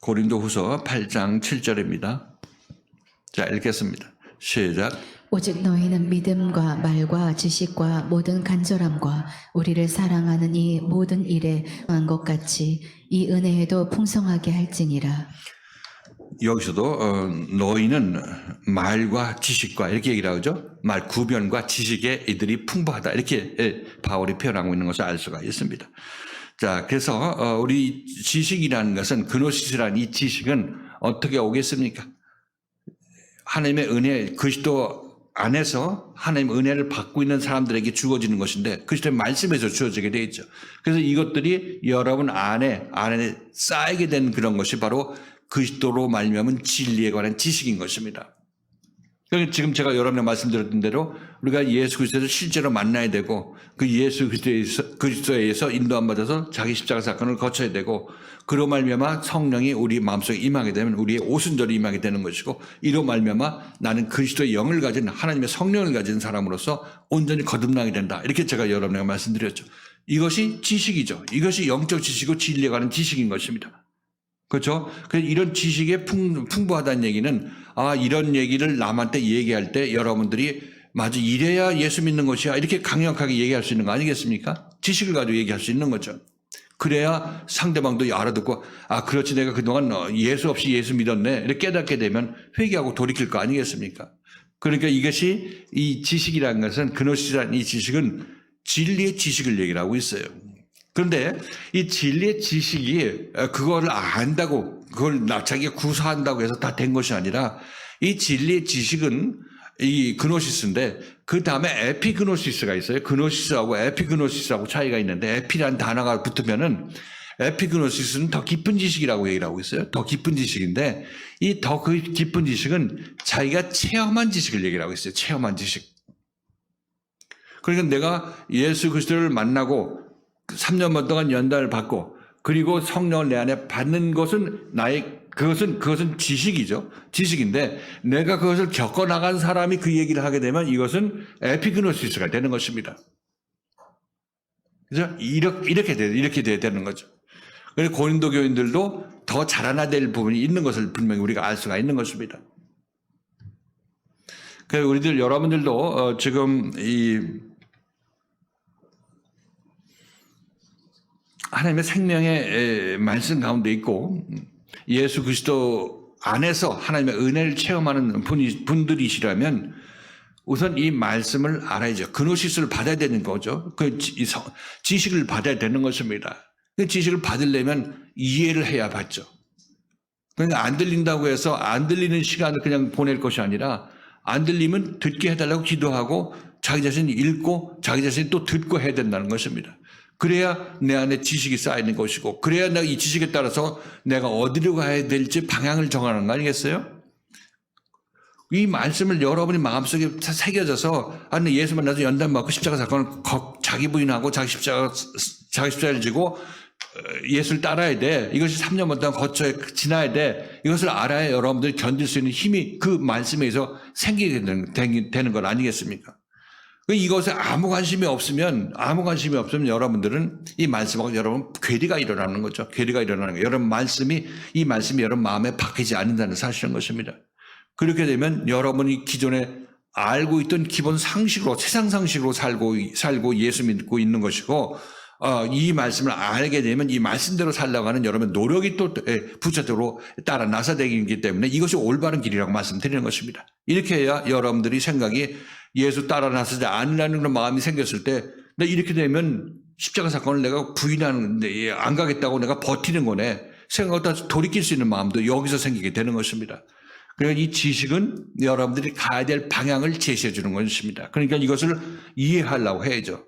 고린도 후서 8장 7절입니다. 자, 읽겠습니다. 시작. 오직 너희는 믿음과 말과 지식과 모든 간절함과 우리를 사랑하는 이 모든 일에 한 것 같이 이 은혜에도 풍성하게 할지니라. 여기서도 너희는 말과 지식과 이렇게 얘기를 하죠. 말 구변과 지식에 이들이 풍부하다 이렇게 바울이 표현하고 있는 것을 알 수가 있습니다. 자, 그래서 우리 지식이라는 것은 그노시스라는 이 지식은 어떻게 오겠습니까? 하나님의 은혜, 그리스도 안에서 하나님의 은혜를 받고 있는 사람들에게 주어지는 것인데 그리스도의 말씀에서 주어지게 되어 있죠. 그래서 이것들이 여러분 안에 쌓이게 된 그런 것이 바로 그리스도로 말미암은 진리에 관한 지식인 것입니다. 그러니까 지금 제가 여러분에 말씀드렸던 대로 우리가 예수 그리스도를 실제로 만나야 되고 그 예수 그리스도에서 인도함 받아서 자기 십자가 사건을 거쳐야 되고 그로 말미암아 성령이 우리 마음속에 임하게 되면 우리의 오순절이 임하게 되는 것이고 이로 말미암아 나는 그리스도의 영을 가진 하나님의 성령을 가진 사람으로서 온전히 거듭나게 된다. 이렇게 제가 여러분에게 말씀드렸죠. 이것이 지식이죠. 이것이 영적 지식이고 진리에 관한 지식인 것입니다. 그렇죠? 그래서 이런 지식에 풍부하다는 얘기는 이런 얘기를 남한테 얘기할 때 여러분들이 맞아 이래야 예수 믿는 것이야 이렇게 강력하게 얘기할 수 있는 거 아니겠습니까? 지식을 가지고 얘기할 수 있는 거죠. 그래야 상대방도 알아듣고 그렇지 내가 그동안 예수 없이 예수 믿었네 이렇게 깨닫게 되면 회개하고 돌이킬 거 아니겠습니까? 그러니까 이것이 이 지식이라는 것은 그노시스라는 이 지식은 진리의 지식을 얘기를 하고 있어요. 그런데 이 진리의 지식이 그거를 안다고 그걸 자기가 구사한다고 해서 다 된 것이 아니라 이 진리의 지식은 이 그노시스인데 그 다음에 에피그노시스가 있어요. 그노시스하고 에피그노시스하고 차이가 있는데 에피라는 단어가 붙으면은 에피그노시스는 더 깊은 지식이라고 얘기를 하고 있어요. 더 깊은 지식인데 이 더 그 깊은 지식은 자기가 체험한 지식을 얘기를 하고 있어요. 체험한 지식. 그러니까 내가 예수 그리스도를 만나고 3년 동안 연단을 받고 그리고 성령을 내 안에 받는 것은 그것은 지식이죠. 지식인데 내가 그것을 겪어나간 사람이 그 얘기를 하게 되면 이것은 에피그노시스가 되는 것입니다. 그죠? 이렇게 돼야 되는 거죠. 그래서 고린도 교인들도 더 자라나야 될 부분이 있는 것을 분명히 우리가 알 수가 있는 것입니다. 그래서 여러분들도 지금 이 하나님의 생명의 말씀 가운데 있고 예수 그리스도 안에서 하나님의 은혜를 체험하는 분들이시라면 우선 이 말씀을 알아야죠. 그노시스를 받아야 되는 거죠. 그 지식을 받아야 되는 것입니다. 그 지식을 받으려면 이해를 해야 받죠. 그러니까 안 들린다고 해서 안 들리는 시간을 그냥 보낼 것이 아니라 안 들리면 듣게 해달라고 기도하고 자기 자신이 읽고 자기 자신이 또 듣고 해야 된다는 것입니다. 그래야 내 안에 지식이 쌓이는 것이고 그래야 내가 이 지식에 따라서 내가 어디로 가야 될지 방향을 정하는 거 아니겠어요? 이 말씀을 여러분이 마음속에 새겨져서 아니 예수 만나서 연단 받고 십자가 사건을 자기 부인하고 자기 십자가를 지고 예수를 따라야 돼. 이것이 3년 동안 거쳐 지나야 돼. 이것을 알아야 여러분들이 견딜 수 있는 힘이 그 말씀에 의해서 생기게 되는 건 아니겠습니까? 이것에 아무 관심이 없으면 여러분들은 이 말씀하고 여러분 괴리가 일어나는 거죠. 괴리가 일어나는 거예요. 이 말씀이 여러분 마음에 박히지 않는다는 사실인 것입니다. 그렇게 되면 여러분이 기존에 알고 있던 기본 상식으로 세상 상식으로 살고 예수 믿고 있는 것이고 이 말씀을 알게 되면 이 말씀대로 살려고 하는 여러분 노력이 또 부차적으로 따라 나서되기 때문에 이것이 올바른 길이라고 말씀드리는 것입니다. 이렇게 해야 여러분들이 생각이 예수 따라 나서지 않으려는 그런 마음이 생겼을 때 이렇게 되면 십자가 사건을 내가 부인하는데 안 가겠다고 내가 버티는 거네 생각보다 돌이킬 수 있는 마음도 여기서 생기게 되는 것입니다. 그러니까 이 지식은 여러분들이 가야 될 방향을 제시해 주는 것입니다. 그러니까 이것을 이해하려고 해야죠.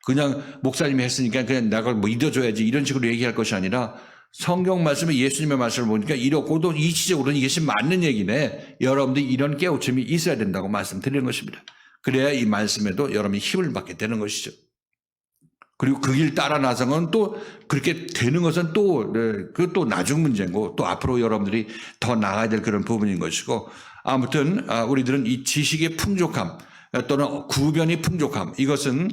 그냥 목사님이 했으니까 그냥 내가 뭐 믿어줘야지 이런 식으로 얘기할 것이 아니라 성경 말씀에 예수님의 말씀을 보니까 이렇고도 이치적으로는 이것이 맞는 얘기네. 여러분들이 이런 깨우침이 있어야 된다고 말씀드리는 것입니다. 그래야 이 말씀에도 여러분이 힘을 받게 되는 것이죠. 그리고 그 길 따라 나서는 또 그렇게 되는 것은 그것도 나중 문제고 또 앞으로 여러분들이 더 나아가야 될 그런 부분인 것이고 아무튼 우리들은 이 지식의 풍족함 또는 구변이 풍족함 이것은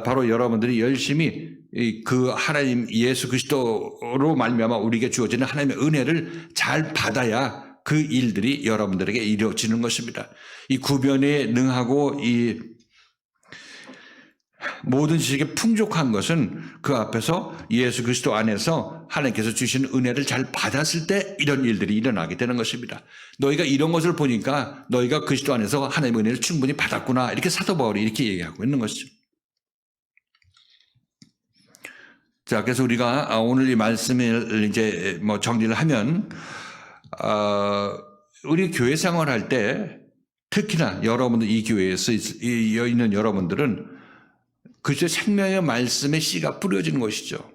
바로 여러분들이 열심히 그 하나님 예수 그리스도로 말미암아 우리에게 주어지는 하나님의 은혜를 잘 받아야 그 일들이 여러분들에게 이루어지는 것입니다. 이 구변에 능하고 이 모든 지식에 풍족한 것은 그 앞에서 예수 그리스도 안에서 하나님께서 주신 은혜를 잘 받았을 때 이런 일들이 일어나게 되는 것입니다. 너희가 이런 것을 보니까 너희가 그리스도 안에서 하나님의 은혜를 충분히 받았구나 이렇게 사도 바울이 이렇게 얘기하고 있는 것이죠. 자, 그래서 우리가 오늘 이 말씀을 이제 뭐 정리를 하면 우리 교회 생활할 때 특히나 여러분들 이 교회에서 있는 여러분들은 그저 생명의 말씀의 씨가 뿌려지는 것이죠.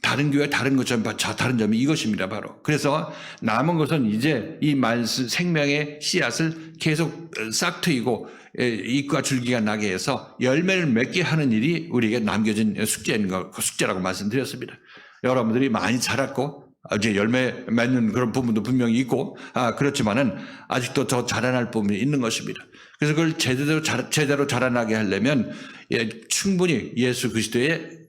다른 교회 다른 것처럼 다른 점이 이것입니다. 바로. 그래서 남은 것은 이제 이 말씀 생명의 씨앗을 계속 싹 트이고 잎과 줄기가 나게 해서 열매를 맺게 하는 일이 우리에게 남겨진 숙제라고 말씀드렸습니다. 여러분들이 많이 자랐고 이제 열매 맺는 그런 부분도 분명히 있고 그렇지만은 아직도 더 자라날 부분이 있는 것입니다. 그래서 그걸 제대로 자라나게 하려면 충분히 예수 그리스도의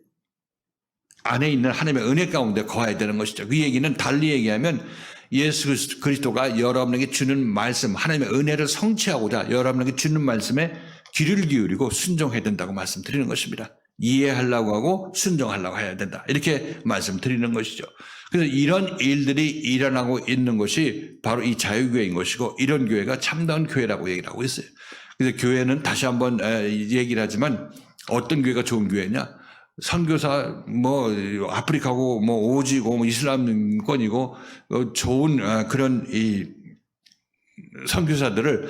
안에 있는 하나님의 은혜 가운데 거해야 되는 것이죠. 그 얘기는 달리 얘기하면 예수 그리스도가 여러분에게 주는 말씀, 하나님의 은혜를 성취하고자 여러분에게 주는 말씀에 귀를 기울이고 순종해야 된다고 말씀드리는 것입니다. 이해하려고 하고 순종하려고 해야 된다. 이렇게 말씀드리는 것이죠. 그래서 이런 일들이 일어나고 있는 것이 바로 이 자유교회인 것이고 이런 교회가 참다운 교회라고 얘기를 하고 있어요. 그래서 교회는 다시 한번 얘기를 하지만 어떤 교회가 좋은 교회냐? 선교사 뭐 아프리카고 뭐 오지고 뭐 이슬람권이고 좋은 그런 이 선교사들을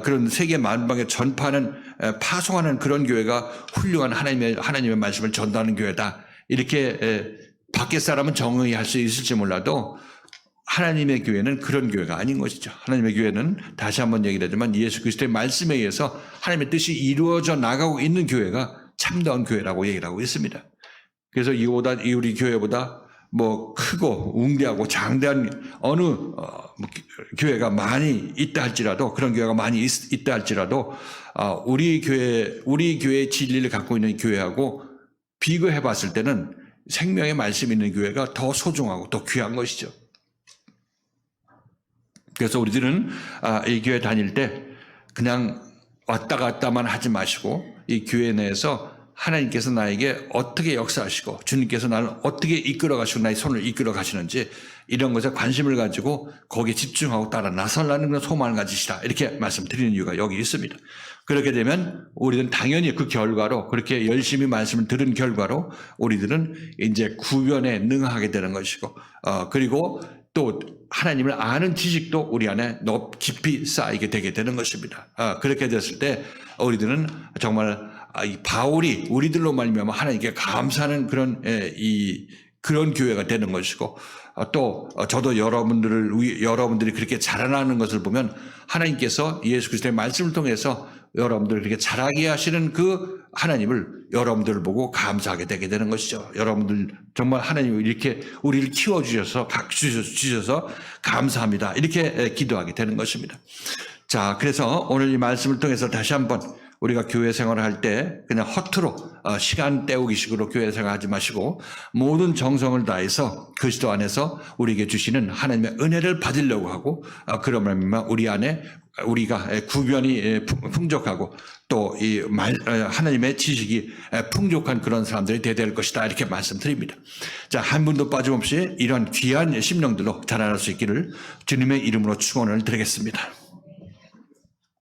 그런 세계 만방에 전파하는 파송하는 그런 교회가 훌륭한 하나님의 말씀을 전도하는 교회다. 이렇게 밖에 사람은 정의히 할 수 있을지 몰라도 하나님의 교회는 그런 교회가 아닌 것이죠. 하나님의 교회는 다시 한번 얘기를 하지만 예수 그리스도의 말씀에 의해서 하나님의 뜻이 이루어져 나가고 있는 교회가 참다운 교회라고 얘기를 하고 있습니다. 그래서 우리 교회보다 뭐 크고 웅대하고 장대한 어느 교회가 많이 있다 할지라도 그런 교회가 많이 있다 할지라도 우리 교회의 진리를 갖고 있는 교회하고 비교해 봤을 때는 생명의 말씀 있는 교회가 더 소중하고 더 귀한 것이죠. 그래서 우리들은 이 교회 다닐 때 그냥 왔다 갔다만 하지 마시고 이 교회 내에서 하나님께서 나에게 어떻게 역사하시고 주님께서 나를 어떻게 이끌어 가시고 나의 손을 이끌어 가시는지 이런 것에 관심을 가지고 거기에 집중하고 따라 나서려는 그런 소망을 가지시라 이렇게 말씀드리는 이유가 여기 있습니다. 그렇게 되면 우리는 당연히 그 결과로 그렇게 열심히 말씀을 들은 결과로 우리들은 이제 구변에 능하게 되는 것이고 그리고 또 하나님을 아는 지식도 우리 안에 깊이 쌓이게 되게 되는 것입니다. 그렇게 됐을 때 우리들은 정말 이 바울이 우리들로 말미암아 하나님께 감사하는 그런 교회가 되는 것이고 또 저도 여러분들이 그렇게 자라나는 것을 보면 하나님께서 예수 그리스도의 말씀을 통해서 여러분들을 그렇게 자라게 하시는 그 하나님을 여러분들을 보고 감사하게 되게 되는 것이죠. 여러분들 정말 하나님이 이렇게 우리를 키워주셔서 주셔서 감사합니다. 이렇게 기도하게 되는 것입니다. 자, 그래서 오늘 이 말씀을 통해서 다시 한번 우리가 교회 생활을 할 때 그냥 허투루 시간 때우기식으로 교회 생활하지 마시고 모든 정성을 다해서 그리스도 안에서 우리에게 주시는 하나님의 은혜를 받으려고 하고 그러면 우리 안에 우리가 구변이 풍족하고 또 이 하나님의 지식이 풍족한 그런 사람들이 되될 것이다 이렇게 말씀드립니다. 자, 한 분도 빠짐없이 이런 귀한 심령들로 자라날 수 있기를 주님의 이름으로 축원을 드리겠습니다.